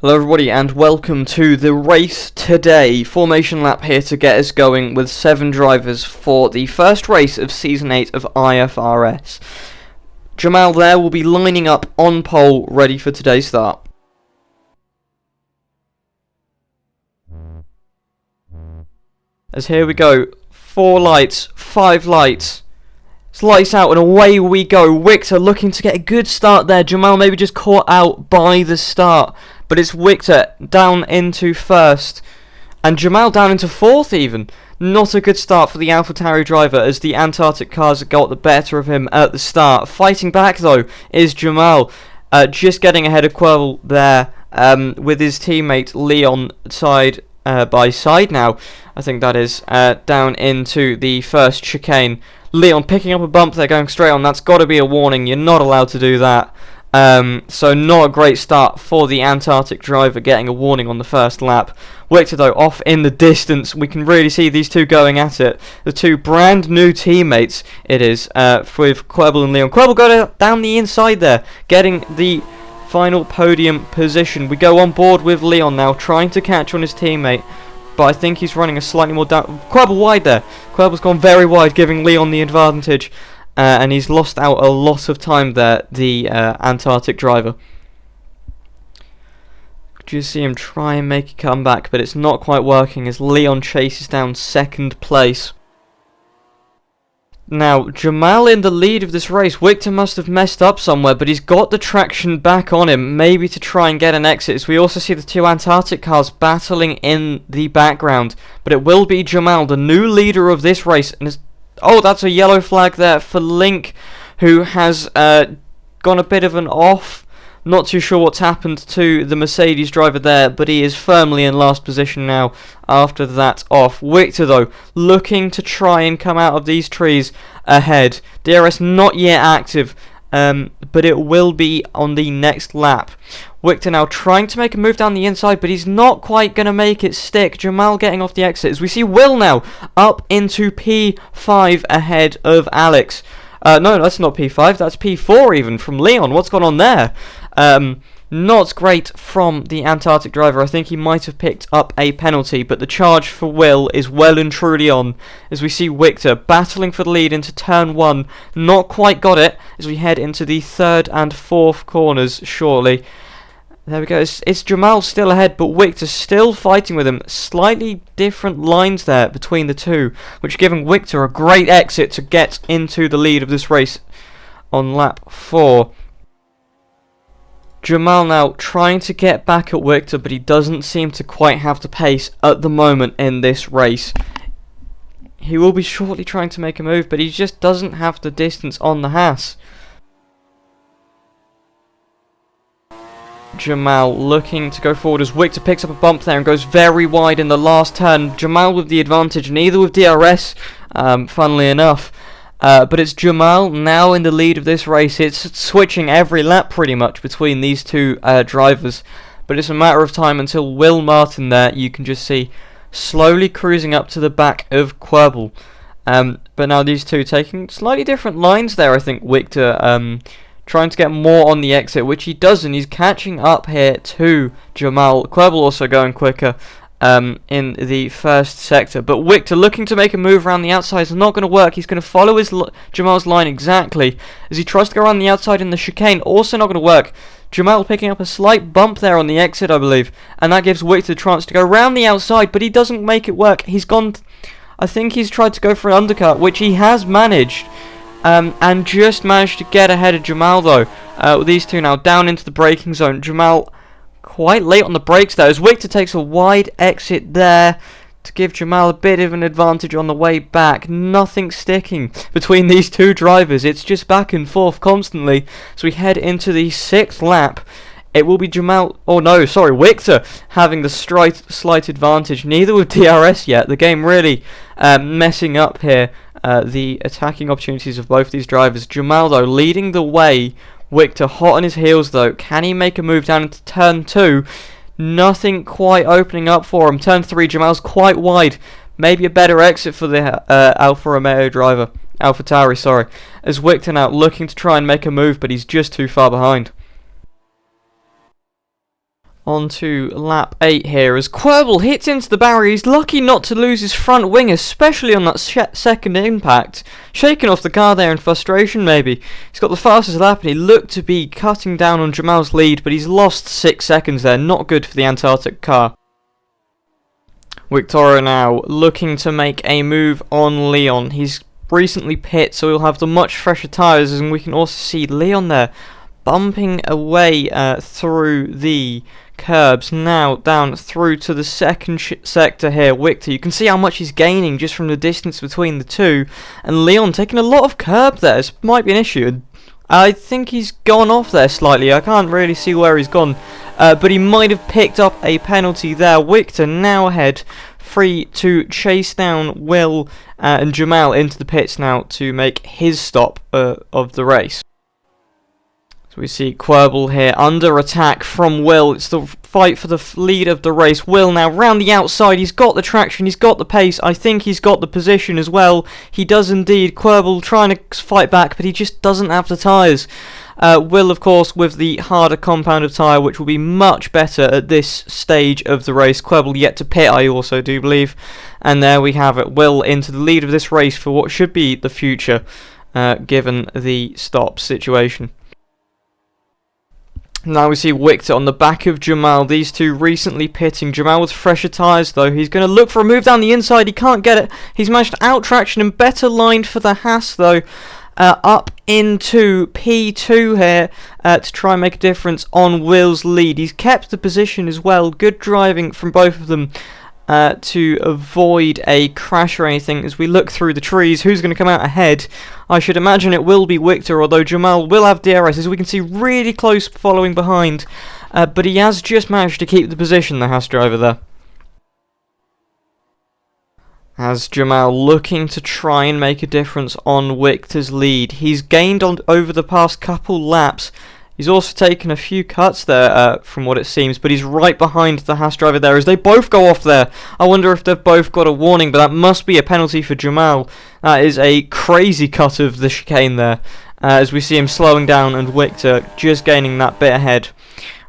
Hello everybody and welcome to the race today. Formation lap here to get us going with 7 drivers for the first race of Season 8 of IFRS. Jamal there will be lining up on pole ready for today's start. As here we go, 4 lights, 5 lights. It's lights out and away we go. Victor looking to get a good start there. Jamal maybe just caught out by the start. But it's Victor down into first. And Jamal down into fourth even. Not a good start for the AlphaTauri driver as the Antarctic cars got the better of him at the start. Fighting back though is Jamal. Just getting ahead of Quirrell there with his teammate Leon side by side now. I think that is down into the first chicane. Leon picking up a bump there going straight on. That's got to be a warning. You're not allowed to do that. So not a great start for the Antarctic driver getting a warning on the first lap. Victor though off in the distance. We can really see these two going at it. The two brand new teammates it is with Quirrell and Leon. Quirrell got down the inside there getting the final podium position. We go on board with Leon now trying to catch on his teammate. But I think he's running a slightly more down. Quirrell wide there. Quirrell's gone very wide giving Leon the advantage. And he's lost out a lot of time there, the Antarctic driver. Could you see him try and make a comeback, but it's not quite working as Leon chases down second place. Now, Jamal in the lead of this race. Victor must have messed up somewhere, but he's got the traction back on him, maybe to try and get an exit. As we also see the two Antarctic cars battling in the background. But it will be Jamal, the new leader of this race, and it's oh, that's a yellow flag there for Link, who has gone a bit of an off. Not too sure what's happened to the Mercedes driver there, but he is firmly in last position now after that off. Victor, though, looking to try and come out of these trees ahead. DRS not yet active, but it will be on the next lap. Victor now trying to make a move down the inside, but he's not quite going to make it stick. Jamal getting off the exit as we see Will now up into P5 ahead of Alex. No, that's not P5, that's P4 even from Leon. What's gone on there? Not great from the Antarctic driver. I think he might have picked up a penalty, but the charge for Will is well and truly on as we see Victor battling for the lead into turn 1. Not quite got it as we head into the 3rd and 4th corners shortly. There we go, it's Jamal still ahead, but Victor still fighting with him. Slightly different lines there between the two, which giving Victor a great exit to get into the lead of this race on lap 4. Jamal now trying to get back at Victor, but he doesn't seem to quite have the pace at the moment in this race. He will be shortly trying to make a move, but he just doesn't have the distance on the Haas. Jamal looking to go forward as Victor picks up a bump there and goes very wide in the last turn. Jamal with the advantage, neither with DRS, funnily enough. But it's Jamal now in the lead of this race. It's switching every lap pretty much between these two drivers. But it's a matter of time until Will Martin there, you can just see, slowly cruising up to the back of Quirrell. But now these two taking slightly different lines there, I think. Victor trying to get more on the exit, which he doesn't. He's catching up here to Jamal. Quirrell also going quicker in the first sector. But Victor looking to make a move around the outside is not going to work. He's going to follow Jamal's line exactly as he tries to go around the outside in the chicane. Also not going to work. Jamal picking up a slight bump there on the exit, I believe. And that gives Victor the chance to go around the outside, but he doesn't make it work. He's gone... I think he's tried to go for an undercut, which he has managed. And just managed to get ahead of Jamal though. With these two now down into the braking zone. Jamal quite late on the brakes there as Victor takes a wide exit there to give Jamal a bit of an advantage on the way back. Nothing sticking between these two drivers. It's just back and forth constantly. So we head into the 6th lap. It will be Victor having the slight advantage. Neither with DRS yet. The game really messing up here. The attacking opportunities of both these drivers. Jamal though leading the way. Victor hot on his heels though. Can he make a move down into turn 2? Nothing quite opening up for him. Turn 3, Jamal's quite wide. Maybe a better exit for the AlphaTauri driver. As Victor now looking to try and make a move, but he's just too far behind. On to lap 8 here as Quirble hits into the barrier. He's lucky not to lose his front wing, especially on that second impact. Shaking off the car there in frustration maybe. He's got the fastest lap and he looked to be cutting down on Jamal's lead, but he's lost 6 seconds there. Not good for the Antarctic car. Victoria now looking to make a move on Leon. He's recently pit, so he'll have the much fresher tyres, and we can also see Leon there bumping away through the curbs, now down through to the second sector here. Victor, you can see how much he's gaining just from the distance between the two, and Leon taking a lot of curb there. This might be an issue. I think he's gone off there slightly. I can't really see where he's gone, but he might have picked up a penalty there. Victor now ahead, free to chase down Will and Jamal into the pits now to make his stop of the race. We see Quirble here under attack from Will. It's the fight for the lead of the race. Will now round the outside. He's got the traction. He's got the pace. I think he's got the position as well. He does indeed. Quirble trying to fight back, but he just doesn't have the tyres. Will, of course, with the harder compound of tyre, which will be much better at this stage of the race. Quirble yet to pit, I also do believe. And there we have it. Will into the lead of this race for what should be the future, given the stop situation. Now we see Victor on the back of Jamal. These two recently pitting. Jamal with fresher tyres though. He's going to look for a move down the inside. He can't get it. He's managed to out traction and better lined for the Haas though. Up into P2 here to try and make a difference on Will's lead. He's kept the position as well. Good driving from both of them to avoid a crash or anything. As we look through the trees, who's going to come out ahead? I should imagine it will be Victor, although Jamal will have DRS, as we can see really close following behind. But he has just managed to keep the position, the Haas driver there. As Jamal looking to try and make a difference on Victor's lead. He's gained on over the past couple laps. He's also taken a few cuts there from what it seems, but he's right behind the Haas driver there as they both go off there. I wonder if they've both got a warning, but that must be a penalty for Jamal. That is a crazy cut of the chicane there, as we see him slowing down and Victor just gaining that bit ahead.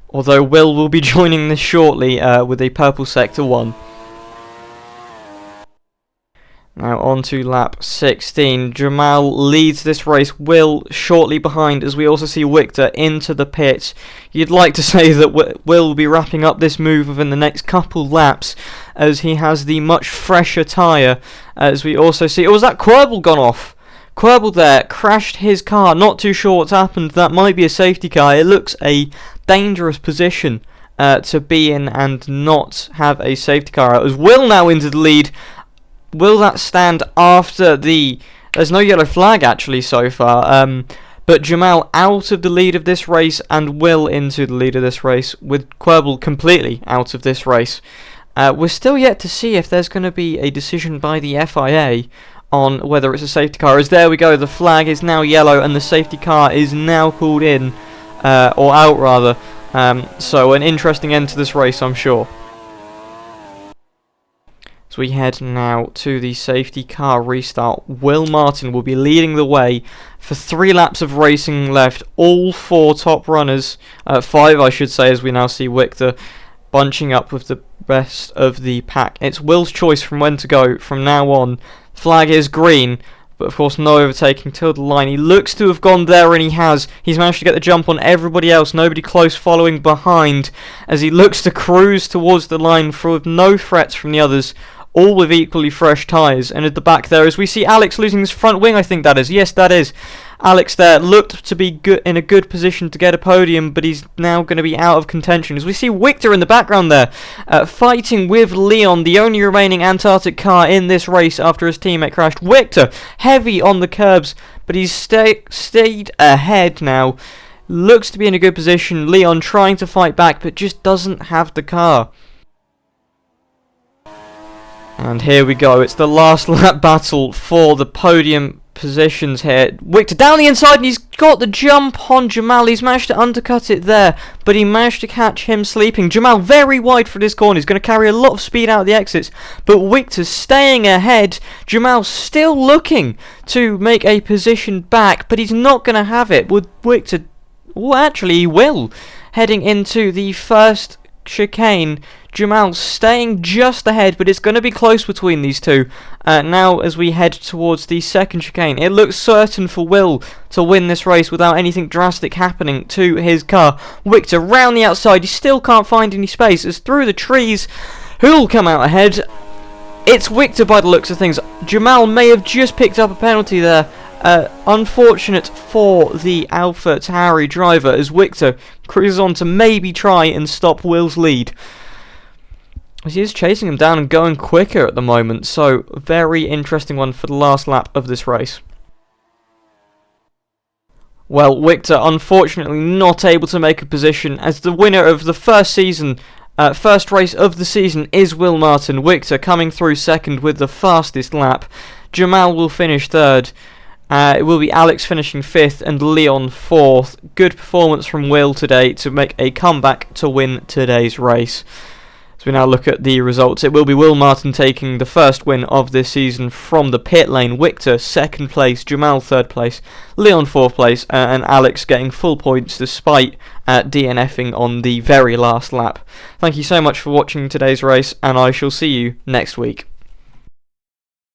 Although will be joining this shortly with a purple sector 1. Now on to lap 16. Jamal leads this race. Will shortly behind as we also see Victor into the pits. You'd like to say that Will will be wrapping up this move within the next couple laps as he has the much fresher tyre. As we also see... Oh, was that Quirble gone off? Quirble there crashed his car. Not too sure what's happened. That might be a safety car. It looks a dangerous position to be in and not have a safety car out. As Will now into the lead... Will that stand after the... There's no yellow flag actually so far. But Jamal out of the lead of this race and Will into the lead of this race with Quirble completely out of this race. We're still yet to see if there's going to be a decision by the FIA on whether it's a safety car. As there we go, the flag is now yellow and the safety car is now called in, or out rather. So an interesting end to this race, I'm sure. So we head now to the safety car restart. Will Martin will be leading the way for 3 laps of racing left. All 4 top runners, 5 I should say, as we now see Victor bunching up with the rest of the pack. It's Will's choice from when to go from now on. Flag is green, but of course no overtaking till the line. He looks to have gone there and he has. He's managed to get the jump on everybody else. Nobody close following behind as he looks to cruise towards the line with no threats from the others. All with equally fresh tyres. And at the back there, as we see Alex losing his front wing, I think that is. Yes, that is. Alex there looked to be in a good position to get a podium, but he's now going to be out of contention. As we see Victor in the background there, fighting with Leon, the only remaining Antarctic car in this race after his teammate crashed. Victor, heavy on the curbs, but he's stayed ahead now. Looks to be in a good position. Leon trying to fight back, but just doesn't have the car. And here we go, it's the last lap battle for the podium positions here. Victor down the inside and he's got the jump on Jamal. He's managed to undercut it there, but he managed to catch him sleeping. Jamal very wide for this corner. He's going to carry a lot of speed out of the exits, but Victor's staying ahead. Jamal still looking to make a position back, but he's not going to have it with Victor. Well, actually he will. Heading into the first chicane, Jamal staying just ahead, but it's going to be close between these two. Now as we head towards the second chicane, it looks certain for Will to win this race without anything drastic happening to his car. Victor round the outside, he still can't find any space. It's through the trees. Who'll come out ahead? It's Victor by the looks of things. Jamal may have just picked up a penalty there. Unfortunate for the Alpha Tauri driver as Victor cruises on to maybe try and stop Will's lead. He is chasing him down and going quicker at the moment, so very interesting one for the last lap of this race. Well, Victor unfortunately not able to make a position as the winner of the first race of the season is Will Martin. Victor coming through second with the fastest lap. Jamal will finish third. It will be Alex finishing fifth and Leon fourth. Good performance from Will today to make a comeback to win today's race. As we now look at the results, it will be Will Martin taking the first win of this season from the pit lane. Victor second place, Jamal third place, Leon fourth place, and Alex getting full points despite DNFing on the very last lap. Thank you so much for watching today's race, and I shall see you next week.